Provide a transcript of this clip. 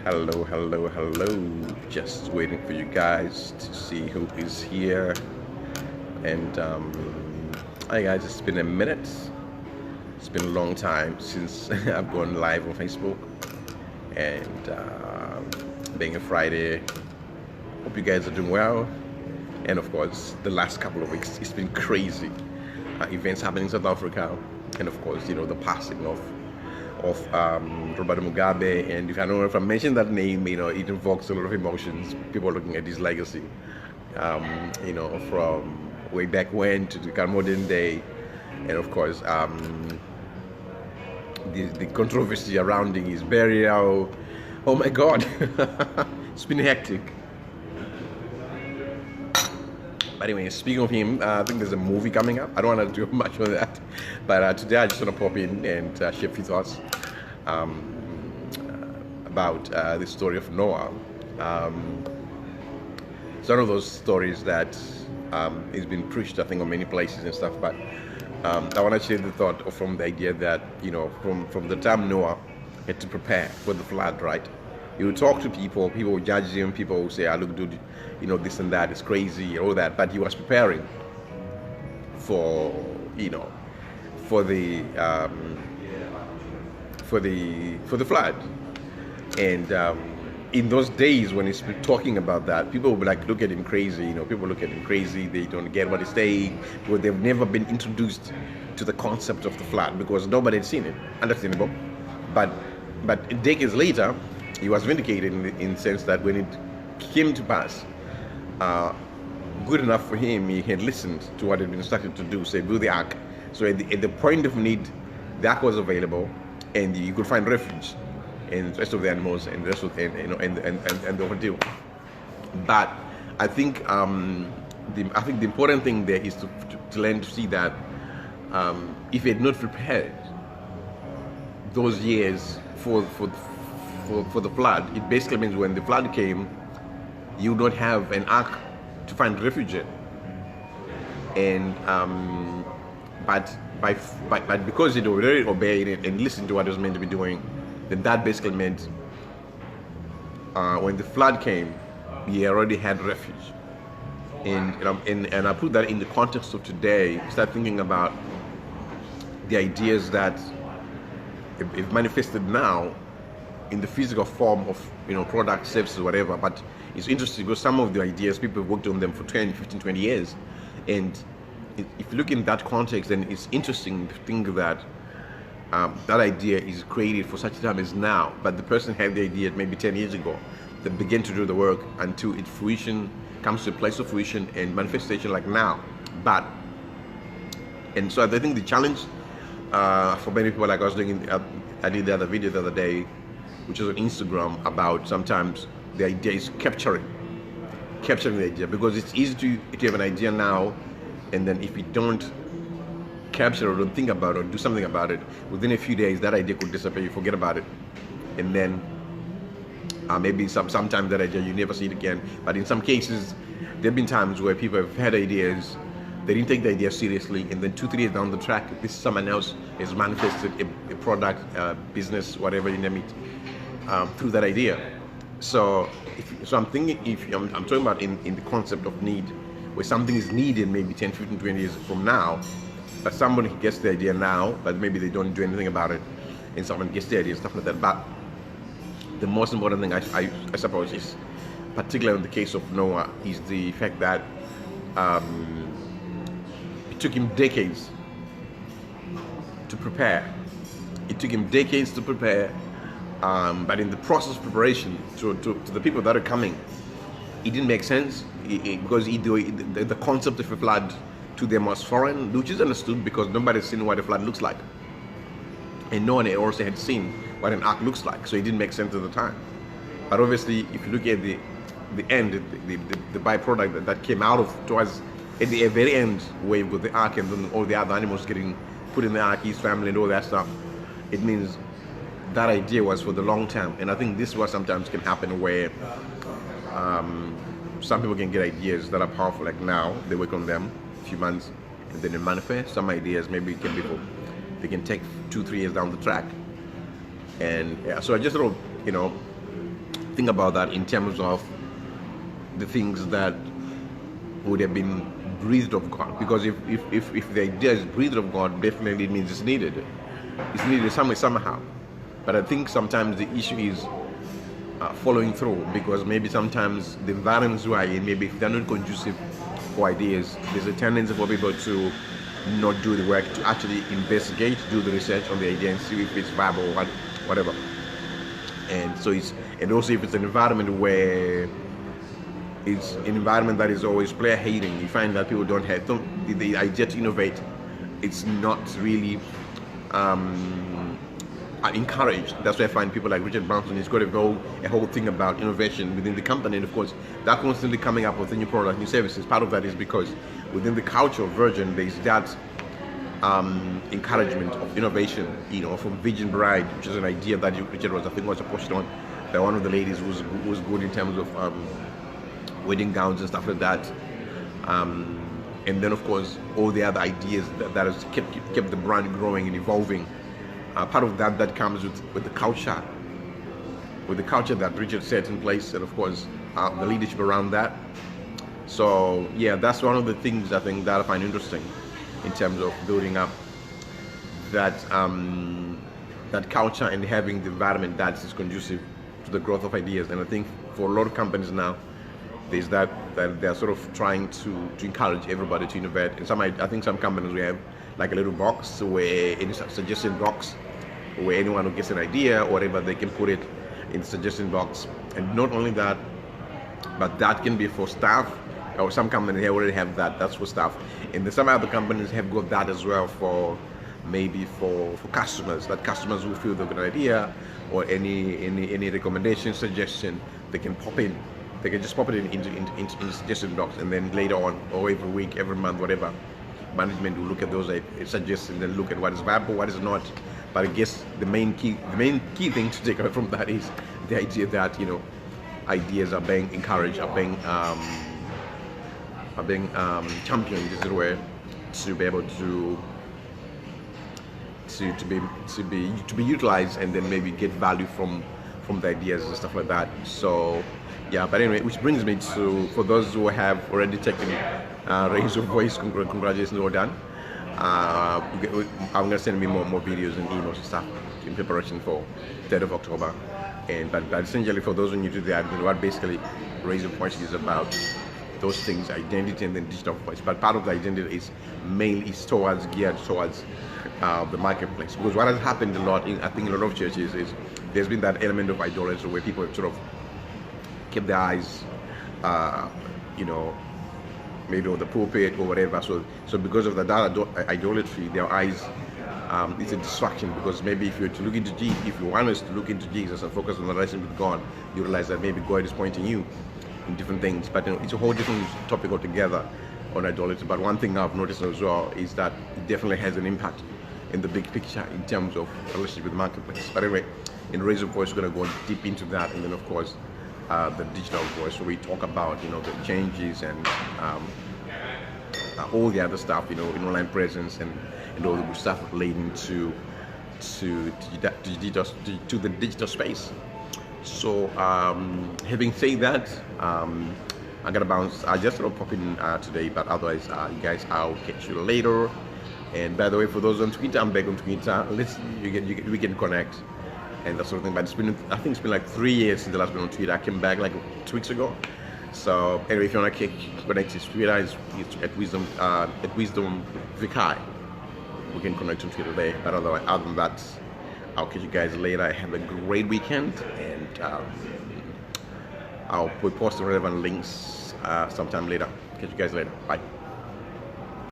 Hello, hello, hello. Just waiting for you guys to see who is here. And hi guys, it's been a minute. It's been a long time since I've gone live on Facebook. And being a Friday, hope you guys are doing well. And of course, the last couple of weeks, it's been crazy. Events happening in South Africa, and of course, the passing of Robert Mugabe. And if I mention that name, it invokes a lot of emotions. People are looking at his legacy, from way back when to the modern day, and of course, the controversy around his burial. Oh my God, it's been hectic. But anyway, speaking of him, I think there's a movie coming up. I don't want to do much on that, but today I just want to pop in and share a few thoughts about the story of Noah. It's one of those stories that has been preached, I think, on many places and stuff. But I want to share the thought from the idea that from the time Noah had to prepare for the flood, right? You would talk to people would judge him, people would say, "Ah, look, dude, this and that is crazy," all that. But he was preparing for, for the flood. And in those days when he's talking about that, people would like look at him crazy. People look at him crazy. They don't get what he's saying, because they've never been introduced to the concept of the flood, because nobody had seen it. Understandable, but decades later, he was vindicated in the sense that when it came to pass, good enough for him, he had listened to what had been instructed to do, say, build the ark. So at the point of need, the ark was available, and you could find refuge, and the rest of the animals, and the rest of and the ordeal. But I think the important thing there is to learn to see that if he had not prepared those years for the flood, it basically means when the flood came, you don't have an ark to find refuge in. And but because it already obeyed it and listened to what it was meant to be doing, then that basically meant when the flood came, he already had refuge. And I put that in the context of today. Start thinking about the ideas that if manifested now in the physical form of products, services, whatever. But it's interesting because some of the ideas, people have worked on them for 10, 15, 20 years. And if you look in that context, then it's interesting to think that that idea is created for such a time as now. But the person had the idea maybe 10 years ago. They begin to do the work until its fruition comes to a place of fruition and manifestation like now. And so I think the challenge for many people, like I was doing, I did the other video the other day, which is on Instagram, about sometimes the idea is capturing the idea, because it's easy to have an idea now, and then if you don't capture or don't think about it or do something about it, within a few days that idea could disappear, you forget about it, and then maybe sometimes that idea you never see it again. But in some cases, there have been times where people have had ideas, they didn't take the idea seriously, and then 2-3 years down the track, this someone else has manifested a product, business, whatever you name it, through that idea. So I'm thinking, I'm talking about in the concept of need, where something is needed maybe 10, 15, 20 years from now, but somebody gets the idea now, but maybe they don't do anything about it, and someone gets the idea, stuff like that. But the most important thing I suppose is, particularly in the case of Noah, is the fact that it took him decades to prepare. But in the process of preparation, to the people that are coming, it didn't make sense because the concept of a flood to them was foreign, which is understood because nobody's seen what a flood looks like, and no one also had seen what an ark looks like, so it didn't make sense at the time. But obviously, if you look at the end, the byproduct that came out of towards at the very end, where with the ark and then all the other animals getting put in the ark, his family and all that stuff, it means that idea was for the long term. And I think this is what sometimes can happen, where some people can get ideas that are powerful, like now they work on them a few months and then they manifest. Some ideas maybe they can take 2-3 years down the track. And yeah, so I just thought, think about that in terms of the things that would have been breathed of God. Because if the idea is breathed of God, definitely it means it's needed. It's needed somehow. But I think sometimes the issue is following through, because maybe sometimes the environments we are in, maybe if they're not conducive for ideas, there's a tendency for people to not do the work, to actually investigate, do the research on the idea and see if it's viable or whatever. And so and also if it's an environment where it's an environment that is always player hating, you find that people don't have the idea to innovate. It's not really encouraged. That's why I find people like Richard Branson, he's got a whole thing about innovation within the company, and of course they're constantly coming up with a new product, new services. Part of that is because within the culture of Virgin there's that encouragement of innovation, from Virgin Bride, which is an idea that Richard was pushed on, that one of the ladies was good in terms of wedding gowns and stuff like that, and then of course all the other ideas that has kept the brand growing and evolving. Part of that comes with the culture, that Richard set in place, and of course the leadership around that. So yeah, that's one of the things I think that I find interesting in terms of building up that culture and having the environment that is conducive to the growth of ideas. And I think for a lot of companies now, there's that they're sort of trying to encourage everybody to innovate. And I think some companies, we have like a little box, where any suggestion box, where anyone who gets an idea or whatever, they can put it in the suggestion box. And not only that, but that can be for staff, or some companies already have that's for staff. And then some other companies have got that as well for customers, that customers who feel they've got an idea or any recommendation, suggestion, they can pop in. They can just pop it into the suggestion box, and then later on, or every week, every month, whatever, management will look at those suggestions and look at what is viable, what is not. But I guess the main key thing to take away from that is the idea that ideas are being encouraged, are being championed, as it were, to be able to be utilized, and then maybe get value from the ideas and stuff like that. So yeah, but anyway, which brings me to, for those who have already taken Raise Your Voice, congratulations, well done. I'm going to send me more videos and emails and stuff in preparation for 3rd of October. But essentially, for those who are new to that, what basically Raise Your Voice is about, those things, identity and then digital voice. But part of the identity is mainly geared towards the marketplace. Because what has happened a lot, I think in a lot of churches, is there's been that element of idolatry where people sort of keep their eyes, maybe on the pulpit or whatever. So because of that idolatry, their eyes, it's a distraction. Because maybe if you want us to look into Jesus and focus on the relationship with God, you realize that maybe God is pointing you in different things. But it's a whole different topic altogether on idolatry. But one thing I've noticed as well is that it definitely has an impact in the big picture in terms of relationship with the marketplace. But anyway, in Raise Your Voice, we're going to go deep into that, and then of course the digital voice, where we talk about the changes and all the other stuff, in online presence and all the stuff relating to the digital space. So having said that, I'm gonna bounce. I just sort of pop in today, but otherwise, you guys, I'll catch you later. And by the way, for those on Twitter, I'm back on Twitter. We can connect and that sort of thing. But I think it's been like 3 years since the last been on Twitter. I came back like 2 weeks ago. So anyway, if you wanna connect to Twitter, it's at Wisdom Vikai. We can connect on Twitter there. But other than that, I'll catch you guys later. Have a great weekend, and I'll post the relevant links sometime later. Catch you guys later. Bye.